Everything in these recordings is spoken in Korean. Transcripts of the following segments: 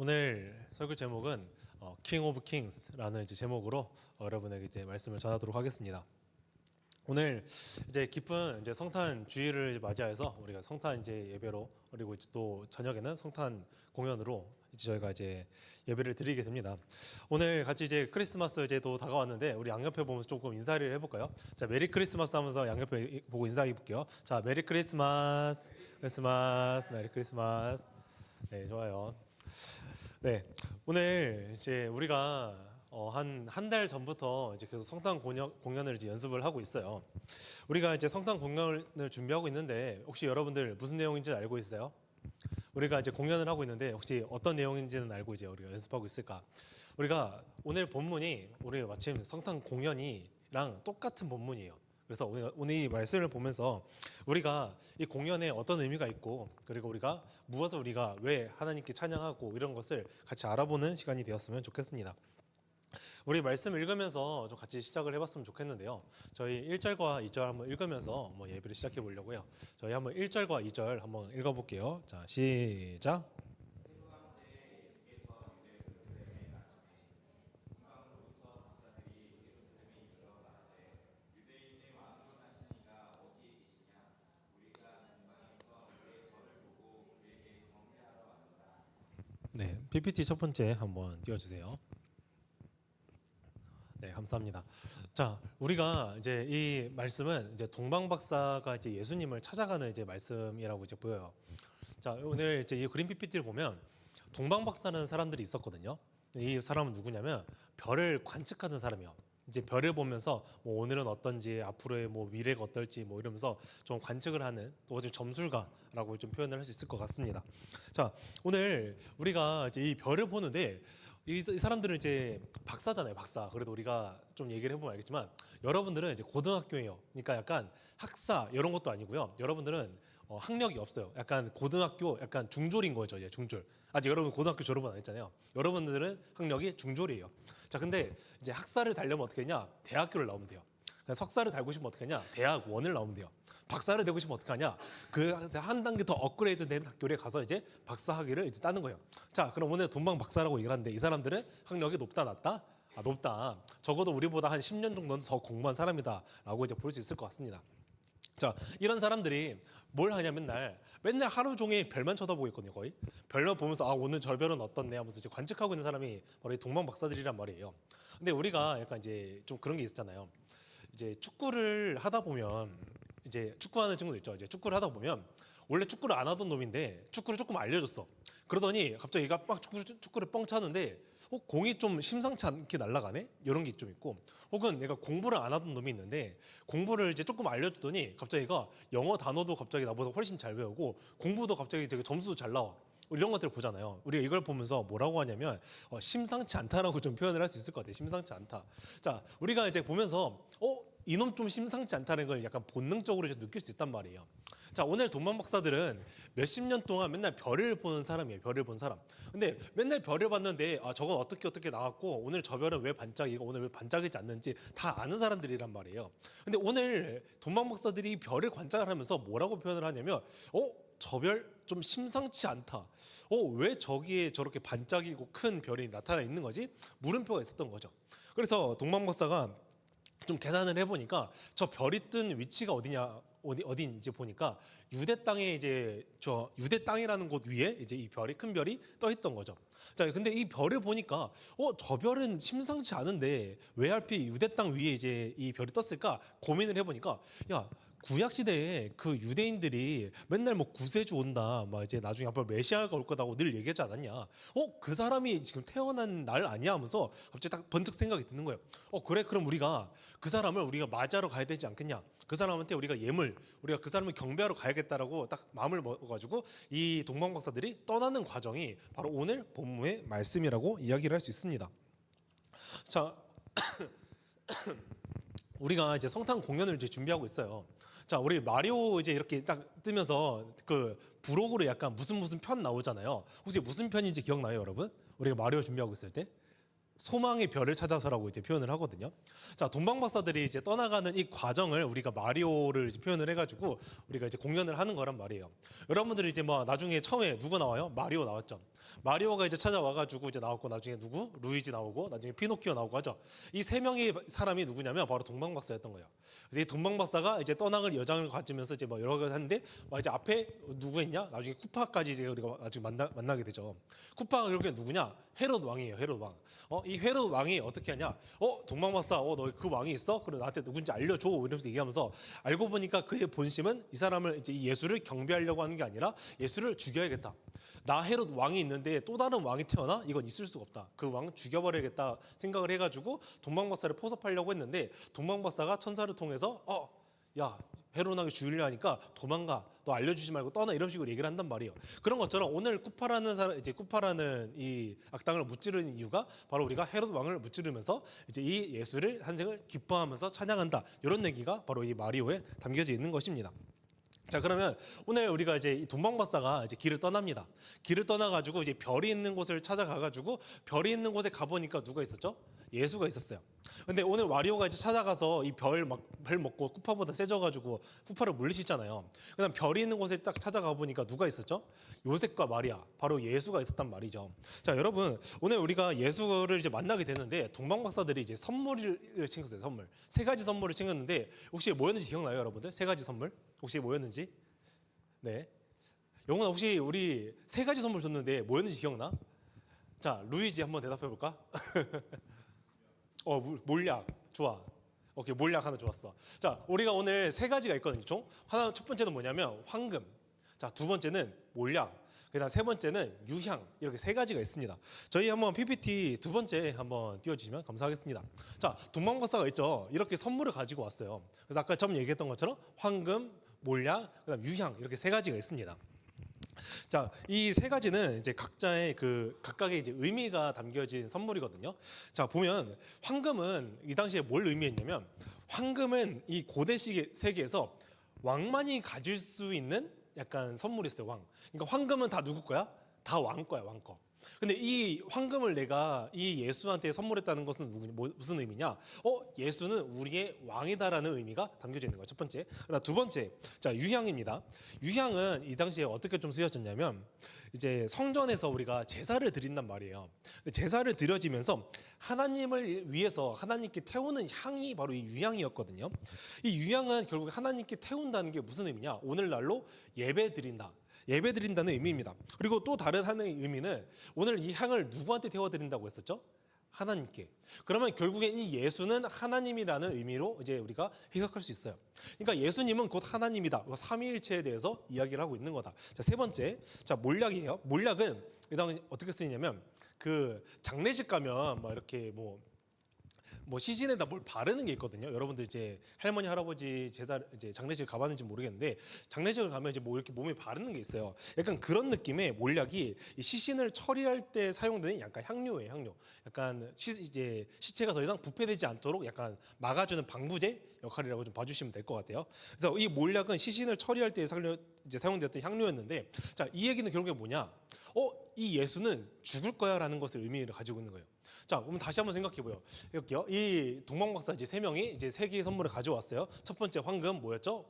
오늘 설교 제목은 King of Kings라는 이제 제목으로 여러분에게 이제 말씀을 전하도록 하겠습니다. 오늘 이제 기쁜 이제 성탄 주일을 맞이해서 우리가 성탄 이제 예배로 그리고 이제 또 저녁에는 성탄 공연으로 이제 저희가 이제 예배를 드리게 됩니다. 오늘 같이 이제 크리스마스 이제도 다가왔는데 우리 양옆에 보면서 조금 인사를 해볼까요? 자, 메리 크리스마스 하면서 양옆에 보고 인사해 볼게요. 자, 메리 크리스마스, 크리스마스, 메리 크리스마스. 네, 좋아요. 네, 오늘 이제 우리가 한 달 전부터 이제 계속 성탄 공연을 이제 연습을 하고 있어요. 우리가 이제 성탄 공연을 준비하고 있는데 혹시 여러분들 무슨 내용인지 알고 있어요? 우리가 이제 공연을 하고 있는데 혹시 어떤 내용인지는 알고 이제 우리가 연습하고 있을까? 우리가 오늘 본문이 우리 마침 성탄 공연이랑 똑같은 본문이에요. 그래서 오늘 이 말씀을 보면서 우리가 이 공연에 어떤 의미가 있고 그리고 우리가 무엇을 우리가 왜 하나님께 찬양하고 이런 것을 같이 알아보는 시간이 되었으면 좋겠습니다. 우리 말씀 읽으면서 좀 같이 시작을 해봤으면 좋겠는데요. 저희 1절과 2절 한번 읽으면서 예배를 시작해 보려고요. 저희 한번 1절과 2절 한번 읽어볼게요. 자, 시작. 네, PPT 첫 번째 한번 띄워주세요. 네, 감사합니다. 자, 우리가 이제 이 말씀은 이제 동방 박사가 이제 예수님을 찾아가는 이제 말씀이라고 이제 보여요. 자, 오늘 이제 이 그림 PPT를 보면 동방 박사는 사람들이 있었거든요. 이 사람은 누구냐면 별을 관측하는 사람이에요. 이제 별을 보면서 뭐 오늘은 어떤지 앞으로의 뭐 미래가 어떨지 뭐 이러면서 좀 관측을 하는 또 좀 점술가라고 좀 표현을 할 수 있을 것 같습니다. 자, 오늘 우리가 이제 이 별을 보는데 이 사람들은 이제 박사잖아요, 박사. 그래도 우리가 좀 얘기를 해보면 알겠지만 여러분들은 이제 고등학교예요. 그러니까 약간 학사 이런 것도 아니고요. 여러분들은 학력이 없어요. 약간 고등학교 약간 중졸인 거죠, 이제 중졸. 아직 여러분 고등학교 졸업은 안 했잖아요. 여러분들은 학력이 중졸이에요. 자, 근데 이제 학사를 달려면 어떻게 하냐? 대학교를 나오면 돼요. 석사를 달고 싶으면 어떻게 하냐? 대학원을 나오면 돼요. 박사를 되고 싶으면 어떻게 하냐? 그 한 단계 더 업그레이드 된 학교에 가서 이제 박사 학위를 이제 따는 거예요. 자, 그럼 오늘 동방 박사라고 얘기를 하는데 이 사람들은 학력이 높다, 낮다? 아, 높다. 적어도 우리보다 한 10년 정도는 더 공부한 사람이다라고 이제 볼 수 있을 것 같습니다. 자, 이런 사람들이 뭘 하냐 맨날 하루 종일 별만 쳐다보고 있거든요. 거의 별만 보면서 아, 오늘 저 별은 어떻네 하면서 이제 관측하고 있는 사람이 바로 이 동방 박사들이란 말이에요. 근데 우리가 약간 이제 좀 그런 게 있잖아요. 이제 축구를 하다 보면 이제 축구하는 친구들 있죠. 이제 축구를 하다 보면 원래 축구를 안 하던 놈인데 축구를 조금 알려줬어. 그러더니 갑자기 얘가 막 축구를 뻥 차는데 공이 좀 심상치 않게 날아가네? 이런 게 좀 있고, 혹은 내가 공부를 안 하던 놈이 있는데 공부를 이제 조금 알려줬더니 갑자기 얘가 영어 단어도 갑자기 나보다 훨씬 잘 배우고 공부도 갑자기 되게 점수도 잘 나와. 이런 것들을 보잖아요. 우리가 이걸 보면서 뭐라고 하냐면 심상치 않다라고 좀 표현을 할 수 있을 것 같아요. 심상치 않다. 자, 우리가 이제 보면서 이놈 좀 심상치 않다는 걸 약간 본능적으로 이제 느낄 수 있단 말이에요. 자, 오늘 동방 박사들은 몇십 년 동안 맨날 별을 보는 사람이에요. 별을 본 사람. 근데 맨날 별을 봤는데 저건 어떻게 나왔고 오늘 저 별은 왜 반짝이고 오늘 왜 반짝이지 않는지 다 아는 사람들이란 말이에요. 근데 오늘 동방 박사들이 별을 관찰을 하면서 뭐라고 표현을 하냐면 저 별 좀 심상치 않다. 왜 저기에 저렇게 반짝이고 큰 별이 나타나 있는 거지? 물음표가 있었던 거죠. 그래서 동방 박사가 좀 계산을 해보니까 저 별이 뜬 위치가 어디인지 보니까 유대 땅에 이제 저 유대 땅이라는 곳 위에 이제 이 별이 큰 별이 떠 있던 거죠. 자, 근데 이 별을 보니까 저 별은 심상치 않은데 왜 하필 유대 땅 위에 이제 이 별이 떴을까 고민을 해보니까 야, 구약 시대에 그 유대인들이 맨날 뭐 구세주 온다, 막 이제 나중에 앞으로 메시아가 올 거다고 늘 얘기하지 않았냐? 그 사람이 지금 태어난 날 아니야? 하면서 갑자기 딱 번뜩 생각이 드는 거예요. 그래, 그럼 우리가 그 사람을 우리가 맞이하러 가야 되지 않겠냐? 그 사람한테 우리가 우리가 그 사람을 경배하러 가야겠다라고 딱 마음을 먹어가지고 이 동방 박사들이 떠나는 과정이 바로 오늘 본문의 말씀이라고 이야기를 할 수 있습니다. 자. 우리가 이제 성탄 공연을 이제 준비하고 있어요. 자, 우리 마리오 이제 이렇게 딱 뜨면서 그 부록으로 약간 무슨 편 나오잖아요. 혹시 무슨 편인지 기억나요, 여러분? 우리가 마리오 준비하고 있을 때? 소망의 별을 찾아서라고 이제 표현을 하거든요. 자, 동방 박사들이 이제 떠나가는 이 과정을 우리가 마리오를 이제 표현을 해가지고 우리가 이제 공연을 하는 거란 말이에요. 여러분들이 이제 뭐 나중에 처음에 누가 나와요? 마리오 나왔죠. 마리오가 이제 찾아와가지고 이제 나왔고 나중에 누구? 루이지 나오고 나중에 피노키오 나오고 하죠. 이 세 명의 사람이 누구냐면 바로 동방박사였던 거예요. 그래서 이 동방박사가 이제 떠나갈 여정을 가지면서 이제 뭐 여러 가지 하는데 막 이제 앞에 누구 있냐? 나중에 쿠파까지 이제 우리가 나중에 만나게 되죠. 쿠파가 결국에 누구냐? 헤롯 왕이에요. 헤롯 왕. 이 헤롯 왕이 어떻게 하냐? 동방박사, 너 그 왕이 있어? 그래 나한테 누군지 알려줘. 이러면서 얘기하면서 알고 보니까 그의 본심은 이 사람을 이제 이 예수를 경배하려고 하는 게 아니라 예수를 죽여야겠다. 나 헤롯 왕이 있는데 또 다른 왕이 태어나? 이건 있을 수가 없다. 그 왕 죽여버려야겠다 생각을 해가지고 동방박사를 포섭하려고 했는데 동방박사가 천사를 통해서 야 헤롯 왕이 죽이려 하니까 도망가. 너 알려주지 말고 떠나. 이런 식으로 얘기를 한단 말이에요. 그런 것처럼 오늘 쿠파라는 사람 이제 쿠파라는 이 악당을 무찌르는 이유가 바로 우리가 헤롯 왕을 무찌르면서 이제 이 예수를 한생을 기뻐하면서 찬양한다. 이런 얘기가 바로 이 마리오에 담겨져 있는 것입니다. 자, 그러면 오늘 우리가 이제 이 동방박사가 이제 길을 떠납니다. 길을 떠나가지고 이제 별이 있는 곳을 찾아가가지고 별이 있는 곳에 가보니까 누가 있었죠? 예수가 있었어요. 근데 오늘 마리오가 이제 찾아가서 이 별 먹고 쿠파보다 세져가지고 쿠파를 물리치잖아요. 그다음 별이 있는 곳에 딱 찾아가 보니까 누가 있었죠? 요셉과 마리아, 바로 예수가 있었단 말이죠. 자, 여러분 오늘 우리가 예수를 이제 만나게 되는데 동방박사들이 이제 선물을 챙겼어요. 선물 세 가지 선물을 챙겼는데 혹시 뭐였는지 기억나요, 여러분들? 세 가지 선물 혹시 뭐였는지? 네, 영훈아 혹시 우리 세 가지 선물 줬는데 뭐였는지 기억나? 자, 루이지 한번 대답해 볼까? 몰약 좋아. 오케이, 몰약 하나 좋았어. 자, 우리가 오늘 세 가지가 있거든요. 총 하나, 첫 번째는 뭐냐면 황금. 자, 두 번째는 몰약. 그다음 세 번째는 유향. 이렇게 세 가지가 있습니다. 저희 한번 PPT 두 번째 한번 띄워주시면 감사하겠습니다. 자, 동방박사가 있죠. 이렇게 선물을 가지고 왔어요. 그래서 아까 처음 얘기했던 것처럼 황금, 몰약, 그다음 유향 이렇게 세 가지가 있습니다. 자, 이 세 가지는 이제 각자의 각각의 이제 의미가 담겨진 선물이거든요. 자, 보면 황금은 이 당시에 뭘 의미했냐면 황금은 이 고대 세계에서 왕만이 가질 수 있는 약간 선물이었어요. 왕. 그러니까 황금은 다 누구 거야? 다 왕 거야, 왕 거. 근데 이 황금을 내가 이 예수한테 선물했다는 것은 무슨 의미냐? 예수는 우리의 왕이다라는 의미가 담겨져 있는 거예요. 첫 번째. 그다음 두 번째, 자, 유향입니다. 유향은 이 당시에 어떻게 좀 쓰여졌냐면 이제 성전에서 우리가 제사를 드린단 말이에요. 근데 제사를 드려지면서 하나님을 위해서 하나님께 태우는 향이 바로 이 유향이었거든요. 이 유향은 결국 하나님께 태운다는 게 무슨 의미냐? 오늘날로 예배 드린다. 예배 드린다는 의미입니다. 그리고 또 다른 하나의 의미는 오늘 이 향을 누구한테 태워드린다고 했었죠? 하나님께. 그러면 결국엔 이 예수는 하나님이라는 의미로 이제 우리가 해석할 수 있어요. 그러니까 예수님은 곧 하나님이다. 삼위일체에 대해서 이야기를 하고 있는 거다. 자, 세 번째, 자, 몰약이에요. 몰약은 일단 어떻게 쓰이냐면 장례식 가면 막 이렇게 뭐 시신에다 뭘 바르는 게 있거든요. 여러분들 이제 할머니 할아버지 이제 장례식 가봤는지 모르겠는데 장례식을 가면 이제 뭐 이렇게 몸에 바르는 게 있어요. 약간 그런 느낌의 몰약이 이 시신을 처리할 때 사용되는 약간 향료예요. 향료. 약간 이제 시체가 더 이상 부패되지 않도록 약간 막아주는 방부제 역할이라고 좀 봐주시면 될 것 같아요. 그래서 이 몰약은 시신을 처리할 때 이제 사용되었던 향료였는데, 자, 이 얘기는 결국에 뭐냐? 이 예수는 죽을 거야라는 것을 의미를 가지고 있는 거예요. 자, 그럼 다시 한번 생각해 볼게요. 이 동방박사 이제 세 명이 이제 세 개의 선물을 가져왔어요. 첫 번째 황금 뭐였죠?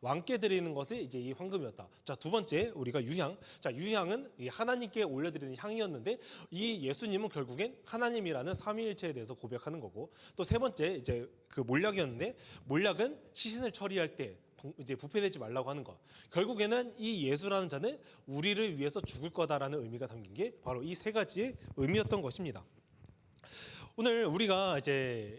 왕께 드리는 것이 이제 이 황금이었다. 자, 두 번째 우리가 유향. 자, 유향은 이 하나님께 올려드리는 향이었는데 이 예수님은 결국엔 하나님이라는 삼위일체에 대해서 고백하는 거고, 또 세 번째 이제 몰약이었는데 몰약은 시신을 처리할 때 이제 부패되지 말라고 하는 것. 결국에는 이 예수라는 자는 우리를 위해서 죽을 거다라는 의미가 담긴 게 바로 이 세 가지의 의미였던 것입니다. 오늘 우리가 이제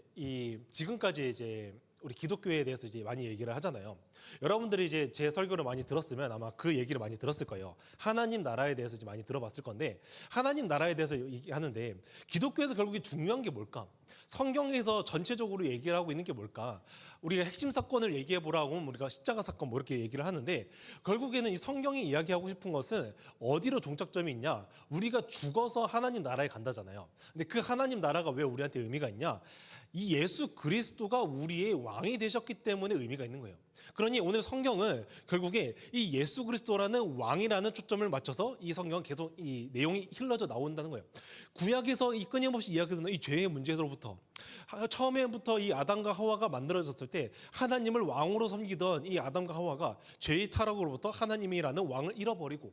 지금까지 이제 우리 기독교에 대해서 이제 많이 얘기를 하잖아요. 여러분들이 이제 제 설교를 많이 들었으면 아마 그 얘기를 많이 들었을 거예요. 하나님 나라에 대해서 이제 많이 들어봤을 건데, 하나님 나라에 대해서 얘기하는데 기독교에서 결국에 중요한 게 뭘까? 성경에서 전체적으로 얘기를 하고 있는 게 뭘까? 우리가 핵심 사건을 얘기해 보라고 하면 우리가 십자가 사건 뭐 이렇게 얘기를 하는데, 결국에는 이 성경이 이야기하고 싶은 것은 어디로 종착점이 있냐? 우리가 죽어서 하나님 나라에 간다잖아요. 근데 그 하나님 나라가 왜 우리한테 의미가 있냐? 이 예수 그리스도가 우리의 왕이 되셨기 때문에 의미가 있는 거예요. 그러니 오늘 성경은 결국에 이 예수 그리스도라는 왕이라는 초점을 맞춰서 이 성경은 계속 이 내용이 흘러져 나온다는 거예요. 구약에서 이 끊임없이 이야기하는 이 죄의 문제로부터 처음에부터 이 아담과 하와가 만들어졌을 때 하나님을 왕으로 섬기던 이 아담과 하와가 죄의 타락으로부터 하나님이라는 왕을 잃어버리고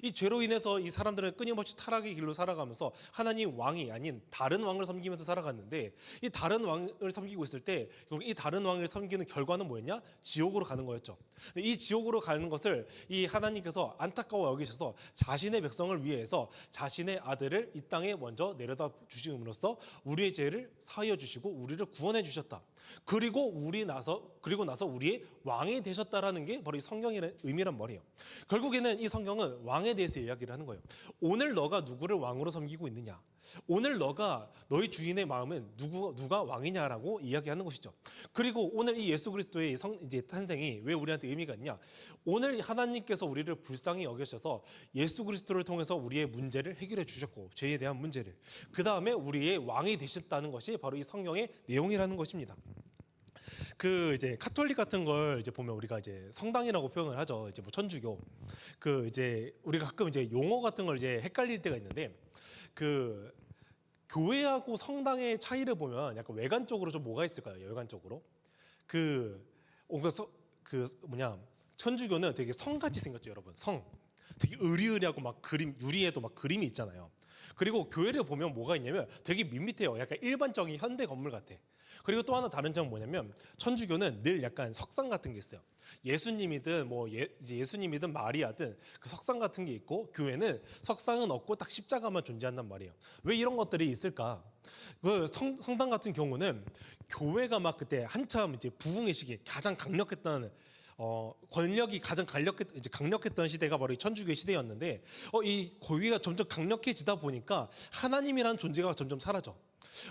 이 죄로 인해서 이 사람들은 끊임없이 타락의 길로 살아가면서 하나님 왕이 아닌 다른 왕을 섬기면서 살아갔는데 이 다른 왕을 섬기고 있을 때 이 다른 왕을 섬기는 결과는 뭐였냐? 지옥으로 가는 거였죠. 이 지옥으로 가는 것을 이 하나님께서 안타까워 여기셔서 자신의 백성을 위해서 자신의 아들을 이 땅에 먼저 내려다 주심으로써 우리의 죄를 사하여 주시고 우리를 구원해 주셨다. 그리고 나서 우리의 왕이 되셨다라는 게 바로 이 성경의 의미란 말이에요. 결국에는 이 성경은 왕에 대해서 이야기를 하는 거예요. 오늘 너가 누구를 왕으로 섬기고 있느냐? 오늘 너희 주인의 마음은 누가 왕이냐라고 이야기하는 것이죠. 그리고 오늘 이 예수 그리스도의 이제 탄생이 왜 우리한테 의미가 있냐? 오늘 하나님께서 우리를 불쌍히 여기셔서 예수 그리스도를 통해서 우리의 문제를 해결해 주셨고 죄에 대한 문제를 그 다음에 우리의 왕이 되셨다는 것이 바로 이 성경의 내용이라는 것입니다. 그 이제 카톨릭 같은 걸 이제 보면 우리가 이제 성당이라고 표현을 하죠. 이제 뭐 천주교 그 이제 우리가 가끔 이제 용어 같은 걸 이제 헷갈릴 때가 있는데 그 교회하고 성당의 차이를 보면 약간 외관적으로 좀 뭐가 있을까요? 외관적으로 천주교는 되게 성같이 생겼죠, 여러분. 성 되게 으리으리하고 막 그림 유리에도 막 그림이 있잖아요. 그리고 교회를 보면 뭐가 있냐면 되게 밋밋해요. 약간 일반적인 현대 건물 같아. 그리고 또 하나 다른 점은 뭐냐면 천주교는 늘 약간 석상 같은 게 있어요. 예수님이든 예수님이든 마리아든 그 석상 같은 게 있고 교회는 석상은 없고 딱 십자가만 존재한단 말이에요. 왜 이런 것들이 있을까? 그 성당 같은 경우는 교회가 막 그때 한참 이제 부흥의 시기 가장 강력했던 권력이 가장 강력했던 시대가 바로 이 천주교의 시대였는데 이 교회가 점점 강력해지다 보니까 하나님이라는 존재가 점점 사라져.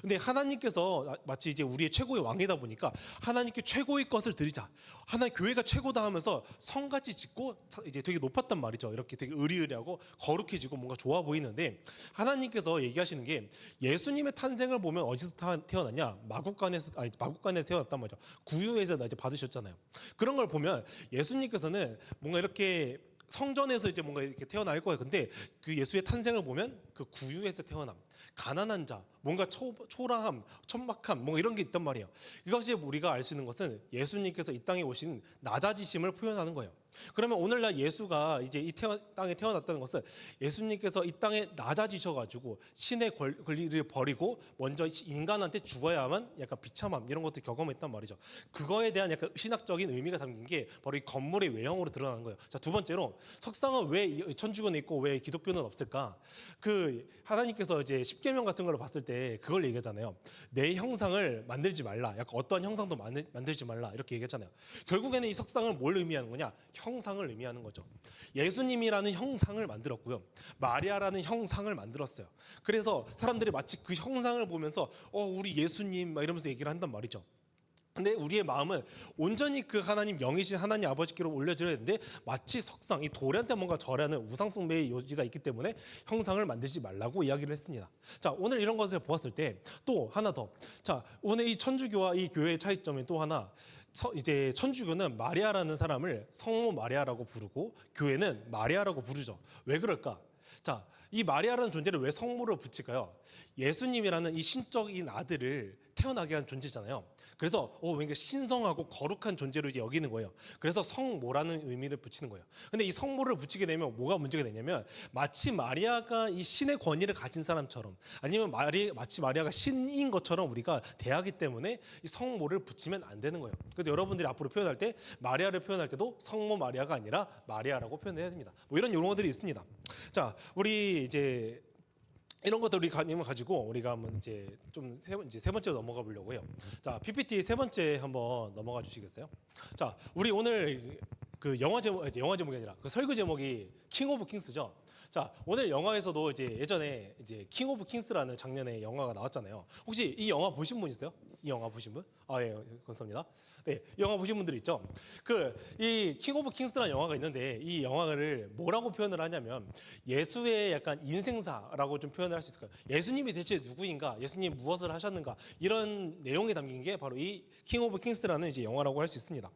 근데 하나님께서 마치 이제 우리의 최고의 왕이다 보니까 하나님께 최고의 것을 드리자. 교회가 최고다 하면서 성같이 짓고 이제 되게 높았단 말이죠. 이렇게 되게 의리의리하고 거룩해지고 뭔가 좋아 보이는데 하나님께서 얘기하시는 게 예수님의 탄생을 보면 어디서 태어났냐? 마국간에서 태어났단 말이죠. 구유에서 이제 받으셨잖아요. 그런 걸 보면 예수님께서는 뭔가 이렇게 성전에서 이제 뭔가 이렇게 태어날 거예요. 근데 그 예수의 탄생을 보면 그 구유에서 태어남, 가난한 자, 뭔가 초라함, 천박함, 뭔가 이런 게 있단 말이에요. 이것이 우리가 알 수 있는 것은 예수님께서 이 땅에 오신 낮아지심을 표현하는 거예요. 그러면 오늘날 예수가 이제 이 땅에 태어났다는 것은 예수님께서 이 땅에 낮아지셔가지고 신의 권리를 버리고 먼저 인간한테 죽어야만 약간 비참함 이런 것들 경험했단 말이죠. 그거에 대한 약간 신학적인 의미가 담긴 게 바로 이 건물의 외형으로 드러나는 거예요. 자, 두 번째로 석상은 왜 천주교는 있고 왜 기독교는 없을까? 그 하나님께서 이제 십계명 같은 걸 봤을 때 그걸 얘기하잖아요. 내 형상을 만들지 말라. 약간 어떠한 형상도 만들지 말라 이렇게 얘기했잖아요. 결국에는 이 석상을 뭘 의미하는 거냐? 형상을 의미하는 거죠. 예수님이라는 형상을 만들었고요. 마리아라는 형상을 만들었어요. 그래서 사람들이 마치 그 형상을 보면서 우리 예수님 막 이러면서 얘기를 한단 말이죠. 근데 우리의 마음은 온전히 그 하나님 영이신 하나님 아버지께로 올려드려야 되는데 마치 석상, 이 돌한테 뭔가 절하는 우상숭배의 요지가 있기 때문에 형상을 만들지 말라고 이야기를 했습니다. 자, 오늘 이런 것을 보았을 때 또 하나 더. 자, 오늘 이 천주교와 이 교회의 차이점이 또 하나. 이제 천주교는 마리아라는 사람을 성모 마리아라고 부르고 교회는 마리아라고 부르죠. 왜 그럴까? 자, 이 마리아라는 존재를 왜 성모를 붙일까요? 예수님이라는 이 신적인 아들을 태어나게 한 존재잖아요. 그래서 왠가 신성하고 거룩한 존재로 이제 여기는 거예요. 그래서 성모라는 의미를 붙이는 거예요. 근데 이 성모를 붙이게 되면 뭐가 문제가 되냐면 마치 마리아가 이 신의 권위를 가진 사람처럼 아니면 마치 마리아가 신인 것처럼 우리가 대하기 때문에 이 성모를 붙이면 안 되는 거예요. 그래서 여러분들이 앞으로 표현할 때 마리아를 표현할 때도 성모 마리아가 아니라 마리아라고 표현해야 됩니다. 뭐 이런 용어들이 있습니다. 자, 우리 이제 이런 것들 우리 가님을 가지고 우리가 한번 이제 좀 세 번째 넘어가 보려고 해요. 자, PPT 세 번째 한번 넘어가 주시겠어요? 자, 우리 오늘 그 영화 제목이 아니라 그 설교 제목이 킹 오브 킹스죠. 자, 오늘 영화에서도 이제 예전에 이제 킹 오브 킹스라는 작년에 영화가 나왔잖아요. 혹시 이 영화 보신 분 있어요? 이 영화 보신 분? 아, 예, 감사합니다. 네, 이 영화 보신 분들 있죠? 이 킹 오브 킹스라는 영화가 있는데 이 영화를 뭐라고 표현을 하냐면 예수의 약간 인생사라고 좀 표현을 할 수 있을 거예요. 예수님이 대체 누구인가? 예수님 무엇을 하셨는가? 이런 내용이 담긴 게 바로 이 킹 오브 킹스라는 이제 영화라고 할 수 있습니다.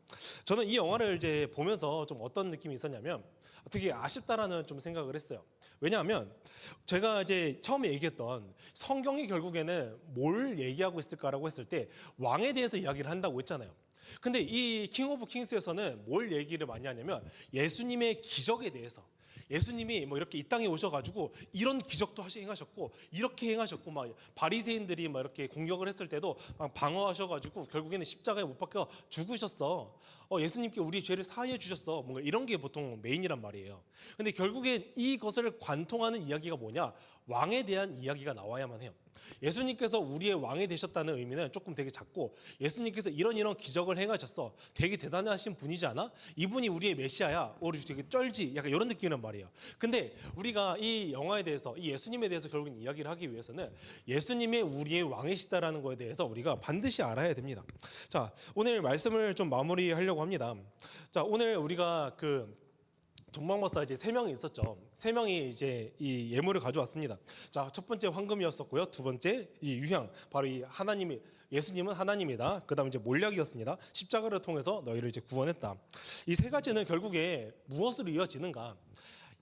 저는 이 영화를 이제 보면서 좀 어떤 느낌이 있었냐면 되게 아쉽다라는 좀 생각을 했어요. 왜냐하면 제가 이제 처음에 얘기했던 성경이 결국에는 뭘 얘기하고 있을까라고 했을 때 왕에 대해서 이야기를 한다고 했잖아요. 근데 이 킹 오브 킹스에서는 뭘 얘기를 많이 하냐면 예수님의 기적에 대해서, 예수님이 뭐 이렇게 이 땅에 오셔가지고 이런 기적도 행하셨고 이렇게 행하셨고 막 바리새인들이 막 이렇게 공격을 했을 때도 막 방어하셔가지고 결국에는 십자가에 못 박혀 죽으셨어. 예수님께 우리 죄를 사하여 주셨어. 뭔가 이런 게 보통 메인이란 말이에요. 근데 결국엔 이것을 관통하는 이야기가 뭐냐? 왕에 대한 이야기가 나와야만 해요. 예수님께서 우리의 왕이 되셨다는 의미는 조금 되게 작고, 예수님께서 이런 기적을 행하셨어. 되게 대단하신 분이지 않아? 이분이 우리의 메시아야. 우리 되게 쩔지. 약간 이런 느낌이란 말이에요. 근데 우리가 이 영화에 대해서, 이 예수님에 대해서 결국은 이야기를 하기 위해서는 예수님의 우리의 왕이시다라는 거에 대해서 우리가 반드시 알아야 됩니다. 자, 오늘 말씀을 좀 마무리하려고 합니다. 자, 오늘 우리가 동방박사 이제 3명이 있었죠. 3명이 이제 이 예물을 가져왔습니다. 자, 첫 번째 황금이었었고요. 두 번째 이 유향, 바로 이 하나님이, 예수님은 하나님이다. 그다음 이제 몰약이었습니다. 십자가를 통해서 너희를 이제 구원했다. 이 세 가지는 결국에 무엇으로 이어지는가?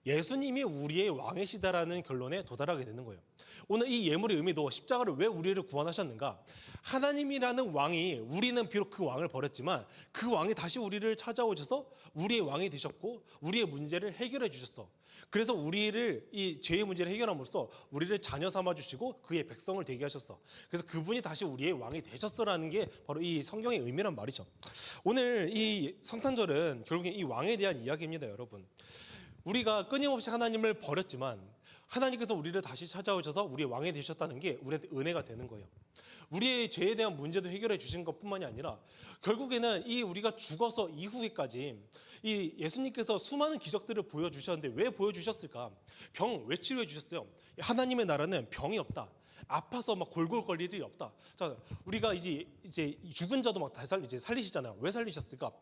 예수님이 우리의 왕이시다라는 결론에 도달하게 되는 거예요. 오늘 이 예물의 의미도 십자가를 왜 우리를 구원하셨는가? 하나님이라는 왕이, 우리는 비록 그 왕을 버렸지만 그 왕이 다시 우리를 찾아오셔서 우리의 왕이 되셨고 우리의 문제를 해결해 주셨어. 그래서 우리를, 이 죄의 문제를 해결함으로써 우리를 자녀 삼아 주시고 그의 백성을 되게 하셨어. 그래서 그분이 다시 우리의 왕이 되셨어라는 게 바로 이 성경의 의미란 말이죠. 오늘 이 성탄절은 결국에 이 왕에 대한 이야기입니다, 여러분. 우리가 끊임없이 하나님을 버렸지만 하나님께서 우리를 다시 찾아오셔서 우리의 왕이 되셨다는 게 우리한테 은혜가 되는 거예요. 우리의 죄에 대한 문제도 해결해 주신 것뿐만이 아니라 결국에는 이 우리가 죽어서 이후에까지 이 예수님께서 수많은 기적들을 보여주셨는데 왜 보여주셨을까? 병 왜 치료해 주셨어요? 하나님의 나라는 병이 없다. 아파서 막 골골거릴 일이 없다. 자, 우리가 이제 죽은 자도 막 다 이제 살리시잖아요. 왜 살리셨을까?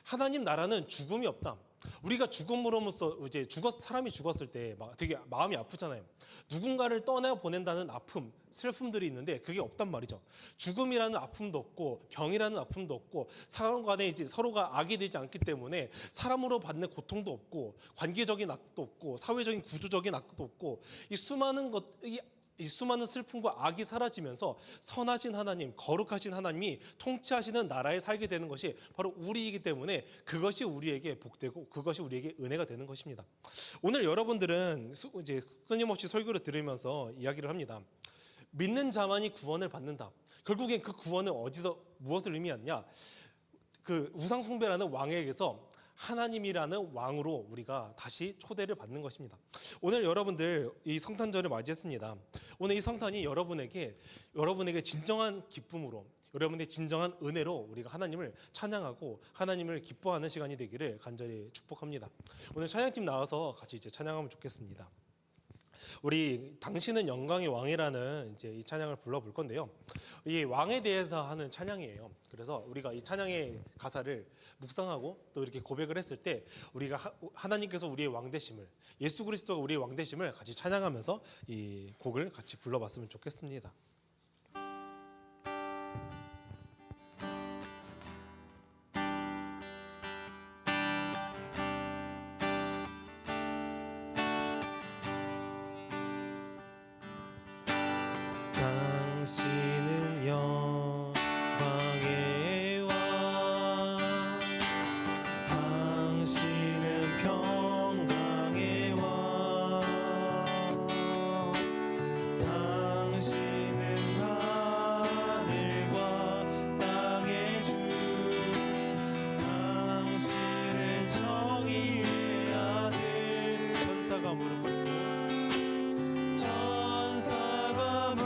하나님 나라는 죽음이 없다. 우리가 죽음으로써 이제 사람이 죽었을 때 막 되게 마음이 아프잖아요. 누군가를 떠나 보낸다는 아픔, 슬픔들이 있는데 그게 없단 말이죠. 죽음이라는 아픔도 없고 병이라는 아픔도 없고 사람 간에 이제 서로가 악이 되지 않기 때문에 사람으로 받는 고통도 없고 관계적인 악도 없고 사회적인 구조적인 악도 없고 이 수많은 슬픔과 악이 사라지면서 선하신 하나님, 거룩하신 하나님이 통치하시는 나라에 살게 되는 것이 바로 우리이기 때문에 그것이 우리에게 복되고 그것이 우리에게 은혜가 되는 것입니다. 오늘 여러분들은 이제 끊임없이 설교를 들으면서 이야기를 합니다. 믿는 자만이 구원을 받는다. 결국엔 그 구원은 무엇을 의미하느냐? 그 우상 숭배라는 왕에게서 하나님이라는 왕으로 우리가 다시 초대를 받는 것입니다. 오늘 여러분들 이 성탄절을 맞이했습니다. 오늘 이 성탄이 여러분에게 진정한 기쁨으로, 여러분의 진정한 은혜로 우리가 하나님을 찬양하고 하나님을 기뻐하는 시간이 되기를 간절히 축복합니다. 오늘 찬양팀 나와서 같이 이제 찬양하면 좋겠습니다. 우리 당신은 영광의 왕이라는 이제 이 찬양을 불러볼 건데요. 이 왕에 대해서 하는 찬양이에요. 그래서 우리가 이 찬양의 가사를 묵상하고 또 이렇게 고백을 했을 때 우리가 하나님께서 우리의 왕 되심을, 예수 그리스도가 우리의 왕 되심을 같이 찬양하면서 이 곡을 같이 불러봤으면 좋겠습니다. 당신은 영광의 왕, 당신은 평강의 왕, 당신은 하늘과 땅의 주, 당신은 정의의 아들. 천사가 무릎 꿇고, 천사가 무릎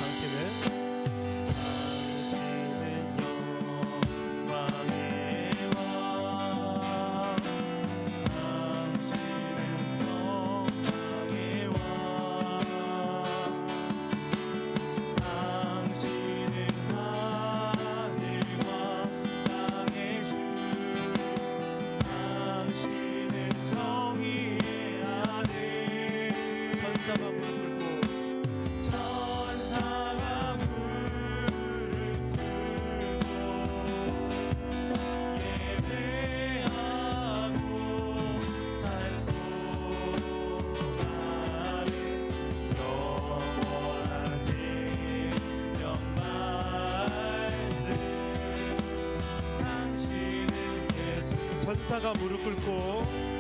당신은 천사가 무릎 꿇고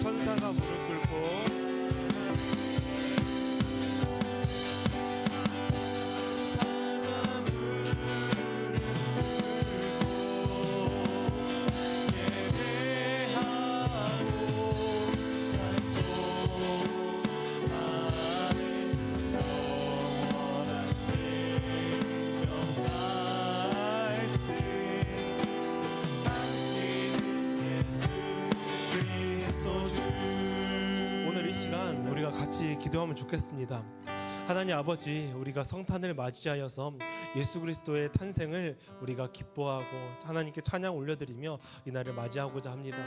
천사가 무릎 꿇고 시간 우리가 같이 기도하면 좋겠습니다. 하나님 아버지, 우리가 성탄을 맞이하여서 예수 그리스도의 탄생을 우리가 기뻐하고 하나님께 찬양 올려드리며 이날을 맞이하고자 합니다.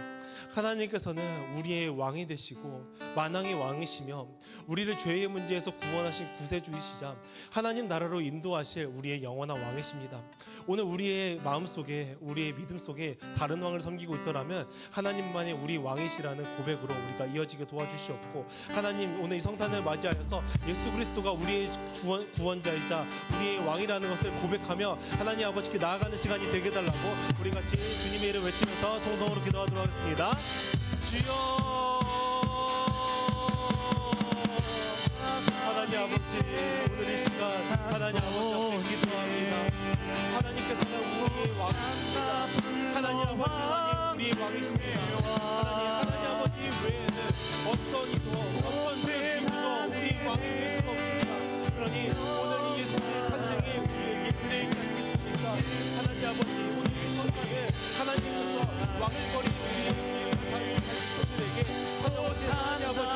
하나님께서는 우리의 왕이 되시고 만왕의 왕이시며 우리를 죄의 문제에서 구원하신 구세주이시자 하나님 나라로 인도하실 우리의 영원한 왕이십니다. 오늘 우리의 마음속에, 우리의 믿음 속에 다른 왕을 섬기고 있더라면 하나님만이 우리 왕이시라는 고백으로 우리가 이어지게 도와주시옵고, 하나님 오늘 이 성탄을 맞이하여서 예수 그리스도가 우리의 구원자이자 우리의 왕이라는 것을 고백하며 하나님 아버지께 나아가는 시간이 되게 달라고 우리 같이 주님의 이름 외치면서 통성으로 기도하도록 하겠습니다. 주여, 하나님 아버지, 오늘 이 시간 하나님 아버지 앞에 기도합니다. 하나님께서는 우리의 왕이십니다. 하나님 아버지만이 우리의 왕이십니다. 하나님 아버지 외에는 어떤 이도 어떤 누구도 우리 왕이 될 수가 없습니다. 그러니 오늘 이 예수님의 탄생에 우리에게 은혜인 게 아니겠습니까? 하나님 아버지, 오늘 이 성탄을 하나님께서 왕을 거린 우리의 자녀들에게 찾아오신 하나님 아버지의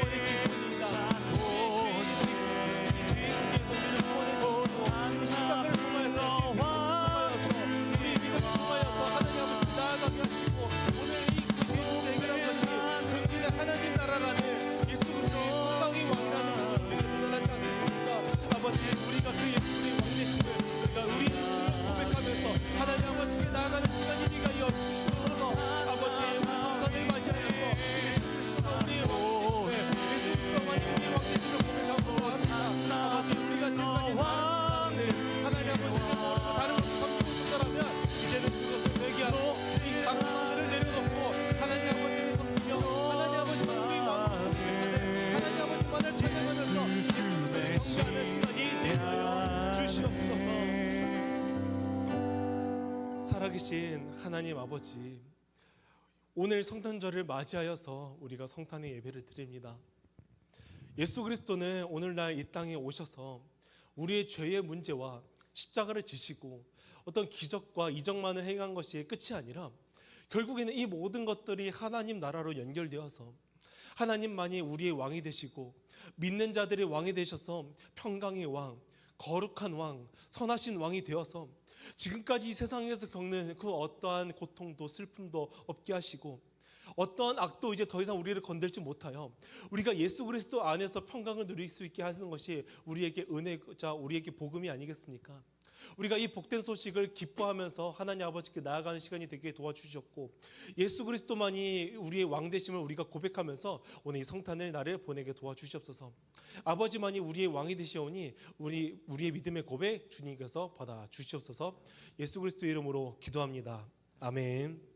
은혜이자 구원의 기쁨입니다. 우리의 죄의 문제에서 우리를 구원해 주시고 십자가를 통하여서 우리의 믿음을 통하여서 하나님 아버지 나아가게 하시고 오늘 이 죄의 문제 해결한 것이 결국에는 하나님 나라라는 예수 그리스도의 풍성의 왕이라는 것을 우리가 드러나지 않겠습니까? 아버지, 우리가 그 예수님의 왕 되심을 우리가 우리 스스로 고백하면서 하나님 아버지께 나아가는 시간이 되게 하여 주시옵소서. 아버지, 우리 성탄을 맞이하여서 예수 그리스도가 우리의 왕 되심을, 예수 그리스도만이 우리의 왕 되심을 고백하고 합니다. 아버지, 우리가 지금까지 나아가는 하나님 아버지를 모르고 다른 것을 섬기고 있었더라면 이제는 그것을 회개하고 이 강성들을 내려놓고 하나님 아버지를 섬기며 하나님 아버지만 우리 마음으로 고백하는 하나님 아버지만을 찬양하면서 예수 그리스도를 경배하는 시간이 되게 하여 주시옵소서. 살아계신 하나님 아버지, 오늘 성탄절을 맞이하여서 우리가 성탄의 예배를 드립니다. 예수 그리스도는 오늘날 이 땅에 오셔서 우리의 죄의 문제와 십자가를 지시고 어떤 기적과 이적만을 행한 것이 끝이 아니라 결국에는 이 모든 것들이 하나님 나라로 연결되어서 하나님만이 우리의 왕이 되시고 믿는 자들의 왕이 되셔서 평강의 왕, 거룩한 왕, 선하신 왕이 되어서 지금까지 이 세상에서 겪는 그 어떠한 고통도 슬픔도 없게 하시고 어떠한 악도 이제 더 이상 우리를 건들지 못하여 우리가 예수 그리스도 안에서 평강을 누릴 수 있게 하시는 것이 우리에게 은혜자 우리에게 복음이 아니겠습니까? 우리가 이 복된 소식을 기뻐하면서 하나님 아버지께 나아가는 시간이 되게 도와주셨고 예수 그리스도만이 우리의 왕 되심을 우리가 고백하면서 오늘 이 성탄을 나를 보내게 도와주시옵소서. 아버지만이 우리의 왕이 되시오니 우리의 믿음의 고백 주님께서 받아 주시옵소서. 예수 그리스도 이름으로 기도합니다. 아멘.